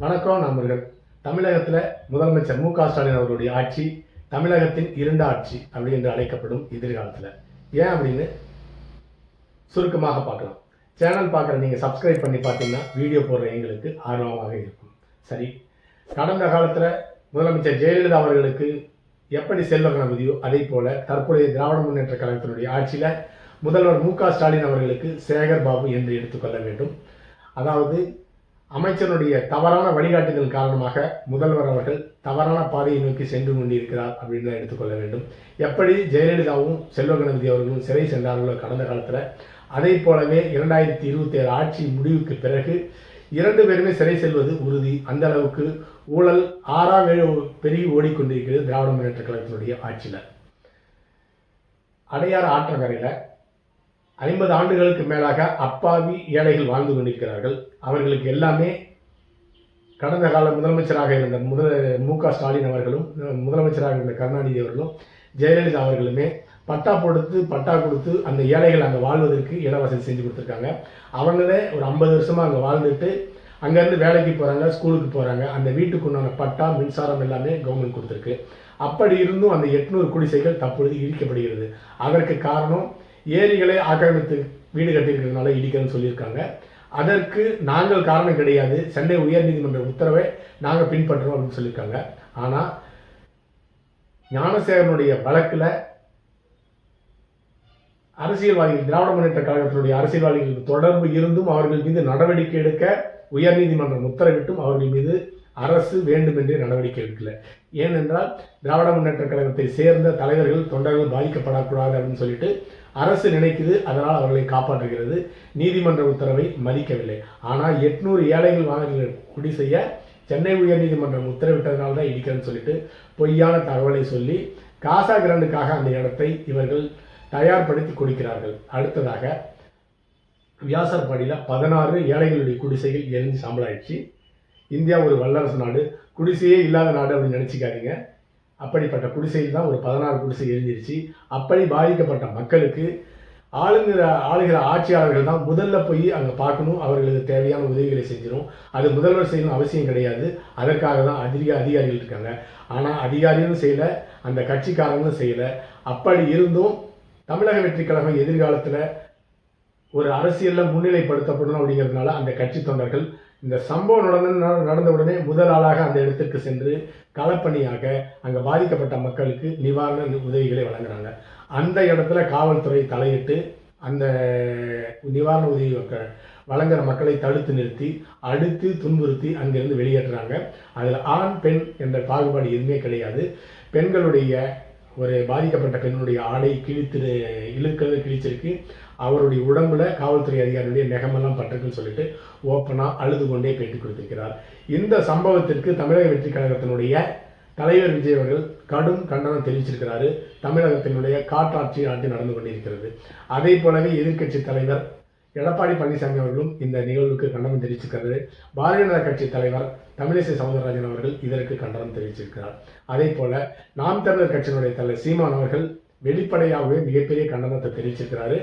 வணக்கம் நண்பர்கள். தமிழகத்தில் முதலமைச்சர் மு.க.ஸ்டாலின் அவர்களுடைய ஆட்சி தமிழகத்தின் இருண்ட ஆட்சி அப்படி என்று அழைக்கப்படும் எதிர்காலத்தில். ஏன் அப்படின்னு சுருக்கமாக பார்க்கலாம். சேனல் பார்க்குற நீங்கள் சப்ஸ்கிரைப் பண்ணி பார்த்தீங்கன்னா வீடியோ போடுற எங்களுக்கு ஆர்வமாக இருக்கும். சரி, கடந்த காலத்தில் முதலமைச்சர் ஜெயலலிதா அவர்களுக்கு எப்படி செல்வ கணபதியோ அதே போல தற்போதைய திராவிட முன்னேற்ற கழகத்தினுடைய ஆட்சியில் முதல்வர் மு.க.ஸ்டாலின் அவர்களுக்கு சேகர் பாபு என்று எடுத்துக்கொள்ள வேண்டும். அதாவது அமைச்சருடைய தவறான வழிகாட்டுதல் காரணமாக முதல்வர் அவர்கள் தவறான பாதையை நோக்கி சென்று கொண்டிருக்கிறார் அப்படின்னு எடுத்துக்கொள்ள வேண்டும். எப்படி ஜெயலலிதாவும் செல்வ கணபதி அவர்களும் சிறை சென்றார்களோ கடந்த காலத்தில், அதே போலவே 2027 ஆட்சி முடிவுக்கு பிறகு 2 பேருமே சிறை செல்வது உறுதி. அந்த அளவுக்கு ஊழல் பெருகி ஓடிக்கொண்டிருக்கிறது திராவிட முன்னேற்ற கழகத்தினுடைய ஆட்சியில். அடையாறு ஆற்றங்கரையில் 50 ஆண்டுகளுக்கு மேலாக அப்பாவி ஏழைகள் வாழ்ந்து கொண்டிருக்கிறார்கள். அவர்களுக்கு எல்லாமே கடந்த கால முதலமைச்சராக இருந்த மு.க.ஸ்டாலின் அவர்களும் முதலமைச்சராக இருந்த கருணாநிதி அவர்களும் ஜெயலலிதா அவர்களுமே பட்டா கொடுத்து அந்த ஏழைகள் அங்கே வாழ்வதற்கு இடவசதி செஞ்சு கொடுத்துருக்காங்க. அவங்களே ஒரு 50 வருஷமாக அங்கே வாழ்ந்துட்டு அங்கேருந்து வேலைக்கு போகிறாங்க, ஸ்கூலுக்கு போகிறாங்க. அந்த வீட்டுக்கு உண்டான பட்டா, மின்சாரம் எல்லாமே கவர்மெண்ட் கொடுத்துருக்கு. அப்படி இருந்தும் அந்த 800 குடிசைகள் தற்பொழுது இடிக்கப்படுகிறது. அதற்கு காரணம் ஏரிகளை ஆக்கிரமித்து வீடு கட்டியிருக்கிறதுனால இடிக்கிறதுன்னு சொல்லியிருக்காங்க. அதற்கு நாங்கள் காரணம் கிடையாது, சென்னை உயர்நீதிமன்ற உத்தரவை நாங்கள் பின்பற்றுறோம் அப்படின்னு சொல்லியிருக்காங்க. ஆனால் ஞானசேகரனுடைய வழக்கில் அரசியல்வாதிகள், திராவிட முன்னேற்ற கழகத்தினுடைய அரசியல்வாதிகளுக்கு தொடர்பு இருந்தும் அவர்கள் மீது நடவடிக்கை எடுக்க உயர்நீதிமன்றம் உத்தரவிட்டும் அவர்கள் மீது அரசு வேண்டுமென்றே நடவடிக்கை எடுக்கல. ஏனென்றால் திராவிட முன்னேற்ற கழகத்தை சேர்ந்த தலைவர்கள், தொண்டர்கள் பாதிக்கப்படக்கூடாது அப்படின்னு சொல்லிட்டு அரசு நினைக்குது. அதனால் அவர்களை காப்பாற்றுகிறது. நீதிமன்ற உத்தரவை மதிக்கவில்லை. ஆனால் 800 ஏழைகள் வாங்க குடிசைய சென்னை உயர்நீதிமன்றம் உத்தரவிட்டதனால தான் இடிக்கிறேன்னு சொல்லிட்டு பொய்யான தகவலை சொல்லி காசா கிராண்டுக்காக அந்த இடத்தை இவர்கள் தயார்படுத்தி கொடுக்கிறார்கள். அடுத்ததாக வியாசர்பாடியில் 16 ஏழைகளுடைய குடிசைகள் எரிஞ்சு சாம்பலாயிடுச்சு. இந்தியா ஒரு வல்லரசு நாடு, குடிசையே இல்லாத நாடு அப்படின்னு நினச்சிக்காதீங்க. அப்படிப்பட்ட குடிசையில் தான் ஒரு 16 குடிசை எரிஞ்சிருச்சு. அப்படி பாதிக்கப்பட்ட மக்களுக்கு ஆளுகிற ஆட்சியாளர்கள் தான் முதல்ல போய் அங்கே பார்க்கணும், அவர்களுக்கு தேவையான உதவிகளை செஞ்சிடும். அது முதல்வர் செய்யணும் அவசியம் கிடையாது. அதற்காக தான் அதிகாரிகள் இருக்காங்க. ஆனால் அதிகாரிகளும் செய்யலை, அந்த கட்சிக்காரங்களும் செய்யலை. அப்படி இருந்தும் தமிழக வெற்றி கழகம் எதிர்காலத்தில் ஒரு அரசியலில் முன்னிலைப்படுத்தப்படணும் அப்படிங்கிறதுனால அந்த கட்சி தொண்டர்கள் இந்த சம்பவம் நடந்த உடனே முதல் ஆளாக அந்த இடத்திற்கு சென்று களப்பணியாக அங்கே பாதிக்கப்பட்ட மக்களுக்கு நிவாரண உதவிகளை வழங்குறாங்க. அந்த இடத்துல காவல்துறை தலையிட்டு அந்த நிவாரண உதவி வழங்குற மக்களை தடுத்து நிறுத்தி அடித்து துன்புறுத்தி அங்கிருந்து வெளியேற்றுறாங்க. அதில் ஆண் பெண் என்ற பாகுபாடு எதுவுமே கிடையாது. பெண்களுடைய ஒரு பாதிக்கப்பட்ட பெண்ணுடைய ஆடை கிழிச்சிருக்கு. அவருடைய உடம்புல காவல்துறை அதிகாரியுடைய நெகமெல்லாம் பட்டிருக்குன்னு சொல்லிட்டு ஓப்பனாக அழுது கொண்டே பேட்டி கொடுத்திருக்கிறார். இந்த சம்பவத்திற்கு தமிழக வெற்றி கழகத்தினுடைய தலைவர் விஜய் அவர்கள் கடும் கண்டனம் தெரிவிச்சிருக்கிறாரு. தமிழகத்தினுடைய காட்டாட்சி நடந்து கொண்டிருக்கிறது. அதே போலவே எதிர்க்கட்சி தலைவர் எடப்பாடி பழனிசாமி அவர்களும் இந்த நிகழ்வுக்கு கண்டனம் தெரிவிச்சிருக்கிறாரு. பாரதிய ஜனதா கட்சி தலைவர் தமிழிசை சவுந்தரராஜன் அவர்கள் இதற்கு கண்டனம் தெரிவிச்சிருக்கிறார். அதே போல நாம் தமிழர் கட்சியினுடைய தலைவர் சீமான் அவர்கள் வெளிப்படையாகவே மிகப்பெரிய கண்டனத்தை தெரிவிச்சிருக்கிறாரு.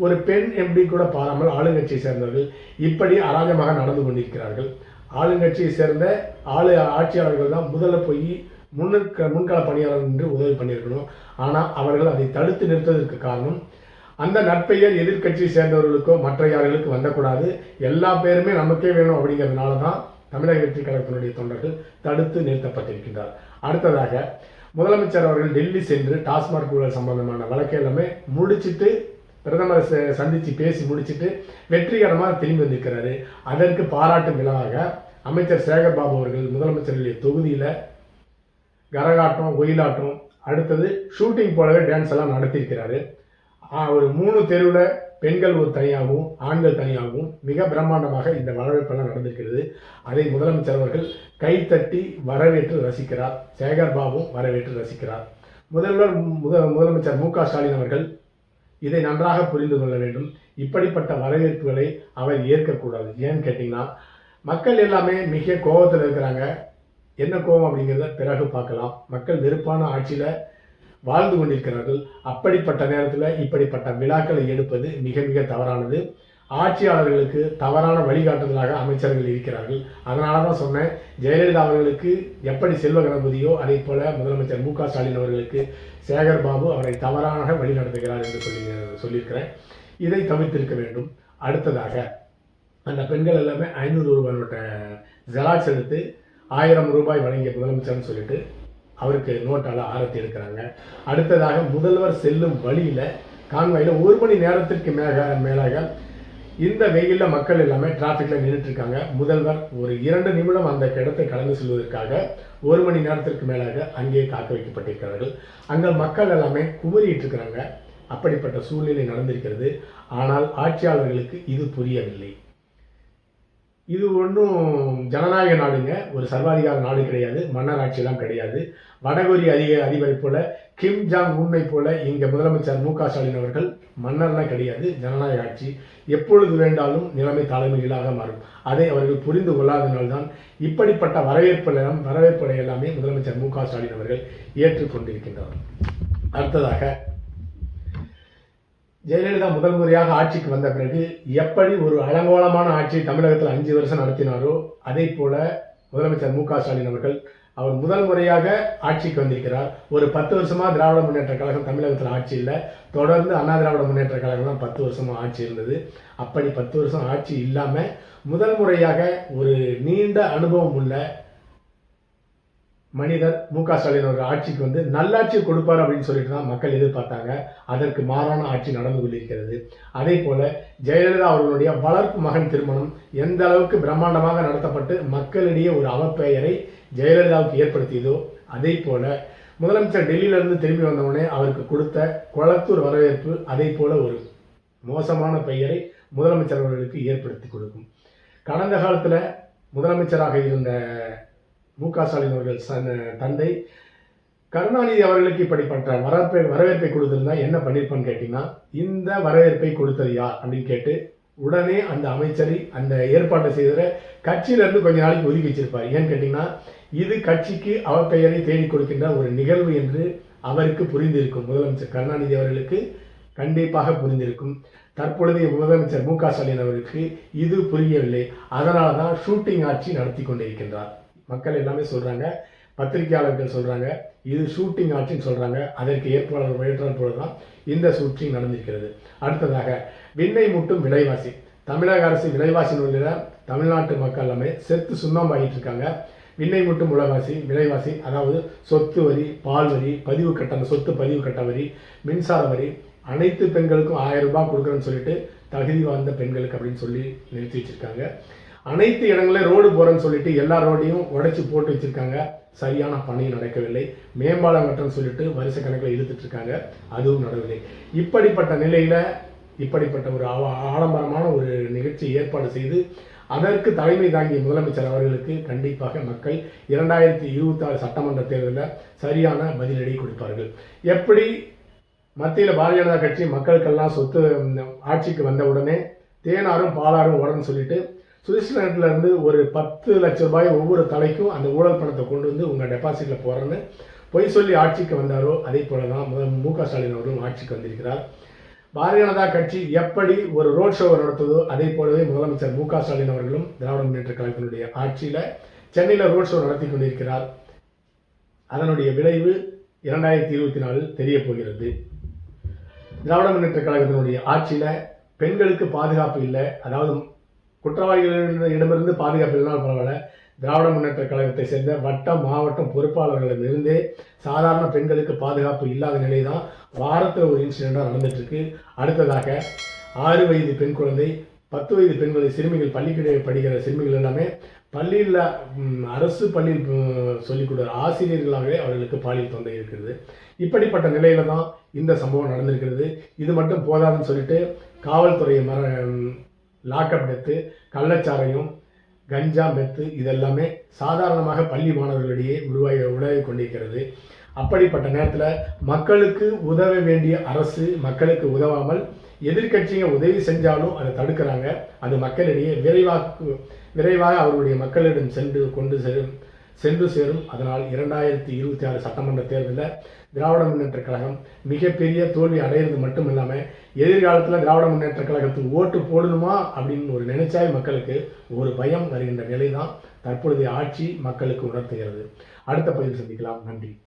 ஒரு பெண் எம்பி கூட பாராமல் ஆளுங்கட்சியை சேர்ந்தவர்கள் இப்படி அராஜகமாக நடந்து கொண்டிருக்கிறார்கள். ஆளுங்கட்சியை சேர்ந்த ஆட்சியாளர்கள் தான் முதல்ல போய் முன்கள பணியாளர் என்று உதவி பண்ணியிருக்கணும். ஆனால் அவர்கள் அதை தடுத்து நிறுத்துவதற்கு காரணம் அந்த நற்பெயர் எதிர்கட்சியை சேர்ந்தவர்களுக்கோ மற்ற யார்களுக்கு வந்தக்கூடாது, எல்லா பேருமே நமக்கே வேணும் அப்படிங்கிறதுனால தான் தமிழக வெற்றி கழகத்தினுடைய தொண்டர்கள் தடுத்து நிறுத்தப்பட்டிருக்கின்றார். அடுத்ததாக முதலமைச்சர் அவர்கள் டெல்லி சென்று டாஸ்மாக் ஊழல் சம்பந்தமான வழக்கு எல்லாமே முடிச்சுட்டு பிரதமரை சந்தித்து பேசி முடிச்சுட்டு வெற்றிகரமாக திரும்பி வந்திருக்கிறாரு. அதற்கு பாராட்டும் விழாவாக அமைச்சர் சேகர் பாபு அவர்கள் முதலமைச்சருடைய தொகுதியில் கரகாட்டம், ஒயிலாட்டம், அடுத்தது ஷூட்டிங் போலவே டான்ஸ் எல்லாம் நடத்தியிருக்கிறாரு. ஒரு 3 தெருவில் பெண்கள் ஒரு தனியாகவும் ஆண்கள் தனியாகவும் மிக பிரம்மாண்டமாக இந்த வரவேற்பெல்லாம் நடந்திருக்கிறது. அதை முதலமைச்சர் அவர்கள் கைத்தட்டி வரவேற்று ரசிக்கிறார். சேகர் பாபு வரவேற்று ரசிக்கிறார். முதலமைச்சர் மு.க.ஸ்டாலின் அவர்கள் இதை நன்றாக புரிந்து கொள்ள வேண்டும். இப்படிப்பட்ட வரவேற்புகளை அவர் ஏற்கக்கூடாது. ஏன்னு கேட்டிங்கன்னா மக்கள் எல்லாமே மிக கோபத்தில் இருக்கிறாங்க. என்ன கோபம் அப்படிங்கிறத பிறகு பார்க்கலாம். மக்கள் வெறுப்பான ஆட்சியில் வாழ்ந்து கொண்டிருக்கிறார்கள். அப்படிப்பட்ட நேரத்தில் இப்படிப்பட்ட விழாக்களை எடுப்பது மிக மிக தவறானது. ஆட்சியாளர்களுக்கு தவறான வழிகாட்டுதலாக அமைச்சர்கள் இருக்கிறார்கள். அதனால தான் சொன்னேன், ஜெயலலிதா அவர்களுக்கு எப்படி செல்வ கணபதியோ அதே போல முதலமைச்சர் மு க ஸ்டாலின் அவர்களுக்கு சேகர் பாபு அவரை தவறாக வழிநடத்துகிறார் என்று சொல்லியிருக்கிறேன். இதை தவிர்த்திருக்க வேண்டும். அடுத்ததாக அந்த பெண்கள் எல்லாமே 500 ரூபாய் நோட்டை ஜெராக்ஸ் எடுத்து 1000 ரூபாய் வழங்கிய முதலமைச்சர்னு சொல்லிட்டு அவருக்கு நோட்டால் ஆரத்தி எடுக்கிறாங்க. அடுத்ததாக முதல்வர் செல்லும் வழியில் கான்வாயில் 1 மணி நேரத்திற்கு மேலாக இந்த வெயிலில் மக்கள் எல்லாமே டிராஃபிக்கில் நின்றுட்டு இருக்காங்க. முதல்வர் ஒரு 2 நிமிடம் அந்த இடத்தை கடந்து செல்வதற்காக 1 மணி நேரத்திற்கு மேலாக அங்கே காக்க வைக்கப்பட்டிருக்கிறார்கள். அங்கே மக்கள் எல்லாமே குமரிட்டு இருக்கிறாங்க. அப்படிப்பட்ட சூழ்நிலை நடந்திருக்கிறது. ஆனால் ஆட்சியாளர்களுக்கு இது புரியவில்லை. இது ஒன்றும் ஜனநாயக நாடுங்க, ஒரு சர்வாதிகார நாடு கிடையாது, மன்னர் ஆட்சியெல்லாம் கிடையாது. வடகொரிய அதிபரை போல கிம் ஜாங் உன்னை போல இங்கே முதலமைச்சர் மு க ஸ்டாலின் அவர்கள் மன்னர்லாம் கிடையாது. ஜனநாயக ஆட்சி எப்பொழுது வேண்டாலும் நிலைமை தலைமைகளாக மாறும். அதை அவர்கள் புரிந்து கொள்ளாதனால்தான் இப்படிப்பட்ட வரவேற்புகளை எல்லாமே முதலமைச்சர் மு க ஸ்டாலின் அவர்கள் ஏற்றுக்கொண்டிருக்கின்றார். அடுத்ததாக ஜெயலலிதா முதல் முறையாக ஆட்சிக்கு வந்த பிறகு எப்படி ஒரு அலங்கோலமான ஆட்சி தமிழகத்தில் 5 வருஷம் நடத்தினாரோ அதே போல முதலமைச்சர் மு க ஸ்டாலின் அவர்கள் அவர் முதல் முறையாக ஆட்சிக்கு வந்திருக்கிறார். ஒரு 10 வருஷமா திராவிட முன்னேற்ற கழகம் தமிழகத்தில் ஆட்சி இல்லை. தொடர்ந்து அண்ணா திராவிட முன்னேற்ற கழகம் தான் 10 வருஷமா ஆட்சி இருந்தது. அப்படி 10 வருஷம் ஆட்சி இல்லாம முதல் முறையாக ஒரு நீண்ட அனுபவம் உள்ள மனிதர் மு க ஸ்டாலின் அவர்கள் ஆட்சிக்கு வந்து நல்லாட்சி கொடுப்பார் அப்படின்னு சொல்லிட்டு தான் மக்கள் எதிர்பார்த்தாங்க. அதற்கு மாறான ஆட்சி நடந்து கொண்டிருக்கிறது. அதே போல ஜெயலலிதா அவர்களுடைய வளர்ப்பு மகன் திருமணம் எந்த அளவுக்கு பிரம்மாண்டமாக நடத்தப்பட்டு மக்களிடையே ஒரு அவப்பெயரை ஜெயலலிதாவுக்கு ஏற்படுத்தியதோ அதே போல முதலமைச்சர் டெல்லியிலிருந்து திரும்பி வந்தவுடனே அவருக்கு கொடுத்த கொளத்தூர் வரவேற்பு அதே போல ஒரு மோசமான பெயரை முதலமைச்சர் அவர்களுக்கு ஏற்படுத்தி கொடுக்கும். கடந்த காலத்தில் முதலமைச்சராக இருந்த மு க ஸ்டாலின் அவர்கள் தந்தை கருணாநிதி அவர்களுக்கு இப்படிப்பட்ட வரவேற்பை கொடுத்திருந்தா என்ன பண்ணிருப்பான்னு கேட்டீங்கன்னா, இந்த வரவேற்பை கொடுத்தது யார் அப்படின்னு கேட்டு உடனே அந்த அமைச்சரை அந்த ஏற்பாட்டை செய்த கட்சியிலிருந்து கொஞ்ச நாளைக்கு ஒதுக்கி வச்சிருப்பார். ஏன்னு கேட்டீங்கன்னா, இது கட்சிக்கு அவப்பெயரை தேடி கொடுக்கின்ற ஒரு நிகழ்வு என்று அவருக்கு புரிந்திருக்கும். முதலமைச்சர் கருணாநிதி அவர்களுக்கு கண்டிப்பாக புரிந்திருக்கும். தற்பொழுதைய முதலமைச்சர் மு க ஸ்டாலின் அவருக்கு இது புரியவில்லை. அதனால தான் ஷூட்டிங் ஆட்சி நடத்தி கொண்டிருக்கின்றார். மக்கள் எல்லாமே சொல்றாங்க, பத்திரிகையாளர்கள் சொல்றாங்க, இது ஷூட்டிங் ஆட்சின்னு சொல்றாங்க. அதற்கு ஏற்றால் போலதான் இந்த ஷூட்டிங் நடந்திருக்கிறது. அடுத்ததாக விண்ணை முட்டும் விலைவாசி. தமிழக அரசு விலைவாசி நூலில் தமிழ்நாட்டு மக்கள் எல்லாமே செத்து சுண்ணாம்பாகிட்டு இருக்காங்க. விண்ணை முட்டும் விலைவாசி அதாவது சொத்து வரி, பால் வரி, பதிவு கட்டண சொத்து பதிவு கட்ட வரி, மின்சார வரி, அனைத்து பெண்களுக்கும் 1000 ரூபாய் கொடுக்குறேன்னு சொல்லிட்டு தகுதி வாய்ந்த பெண்களுக்கு அப்படின்னு சொல்லி நிறுத்தி வச்சிருக்காங்க. அனைத்து இடங்களிலும் ரோடு போறேன்னு சொல்லிட்டு எல்லா ரோடையும் உடைச்சு போட்டு வச்சிருக்காங்க. சரியான பணி நடக்கவில்லை. மேம்பாலம் கட்டணும்னு சொல்லிட்டு வருஷ கணக்கில் இழுத்துட்டு இருக்காங்க, அதுவும் நடக்கவில்லை. இப்படிப்பட்ட நிலையில இப்படிப்பட்ட ஒரு ஆடம்பரமான ஒரு நிகழ்ச்சி ஏற்பாடு செய்து அதற்கு தலைமை தாங்கிய முதலமைச்சர் அவர்களுக்கு கண்டிப்பாக மக்கள் 2026 சட்டமன்ற தேர்தலில் சரியான பதிலடி கொடுப்பார்கள். எப்படி மத்தியில் பாரதிய ஜனதா கட்சி மக்களுக்கெல்லாம் சொத்து ஆட்சிக்கு வந்த உடனே தேனாரும் பாலாரும் உடன்னு சொல்லிட்டு சுவிட்சர்லாண்டில் இருந்து ஒரு 10 லட்சம் ரூபாய் ஒவ்வொரு தலைக்கும் அந்த ஊழல் பணத்தை கொண்டு வந்து உங்கள் டெபாசிட்டில் போகிறேன்னு பொய் சொல்லி ஆட்சிக்கு வந்தாரோ அதே போல தான் மு க ஸ்டாலின் அவர்களும் ஆட்சிக்கு வந்திருக்கிறார். பாரதிய ஜனதா கட்சி எப்படி ஒரு ரோட் ஷோவை நடத்துதோ அதே போலவே முதலமைச்சர் மு க ஸ்டாலின் அவர்களும் திராவிட முன்னேற்ற கழகத்தினுடைய ஆட்சியில் சென்னையில் ரோட் ஷோ நடத்தி கொண்டிருக்கிறார். அதனுடைய விளைவு 2024 தெரிய போகிறது. திராவிட முன்னேற்ற கழகத்தினுடைய ஆட்சியில் பெண்களுக்கு பாதுகாப்பு இல்லை. அதாவது குற்றவாளிகளிடமிருந்து பாதுகாப்பு இல்லைனால் பரவாயில்ல, திராவிட முன்னேற்ற கழகத்தை சேர்ந்த வட்டம் மாவட்டம் பொறுப்பாளர்களிடமிருந்தே சாதாரண பெண்களுக்கு பாதுகாப்பு இல்லாத நிலை தான் வாரத்தில் ஒரு இன்சிடென்ட்டாக நடந்துட்டு இருக்கு. அடுத்ததாக 6 வயது பெண் குழந்தை, 10 வயது பெண்களை சிறுமிகள் பள்ளிக்கிடையே படிக்கிற சிறுமிகள் எல்லாமே பள்ளியில் அரசு பள்ளியில் சொல்லிக் கொடுக்குற ஆசிரியர்களாகவே அவர்களுக்கு பாலியல் தொல்லை இருக்கிறது. இப்படிப்பட்ட நிலையில தான் இந்த சம்பவம் நடந்திருக்கிறது. இது மட்டும் போதாதுன்னு சொல்லிட்டு காவல்துறையை லாக்அப் டெத்து, கள்ளச்சாரையும், கஞ்சா மெத்து இதெல்லாமே சாதாரணமாக பள்ளி மாணவர்களிடையே உருவாகி கொண்டிருக்கிறது. அப்படிப்பட்ட நேரத்தில் மக்களுக்கு உதவ வேண்டிய அரசு மக்களுக்கு உதவாமல் எதிர்கட்சிங்க உதவி செஞ்சாலும் அதை தடுக்கிறாங்க. அது மக்களிடையே விரைவாக அவர்களுடைய மக்களிடம் சென்று சேரும். அதனால் 2026 சட்டமன்ற தேர்தலில் திராவிட முன்னேற்றக் கழகம் மிகப்பெரிய தோல்வி அடையிறது மட்டும் இல்லாமல் எதிர்காலத்தில் திராவிட முன்னேற்றக் கழகத்துக்கு ஓட்டு போடணுமா அப்படின்னு ஒரு நினைச்சாய் மக்களுக்கு ஒரு பயம் வருகின்ற நிலை தான் தற்பொழுதைய ஆட்சி மக்களுக்கு உணர்த்துகிறது. அடுத்த பதிவில் சந்திக்கலாம். நன்றி.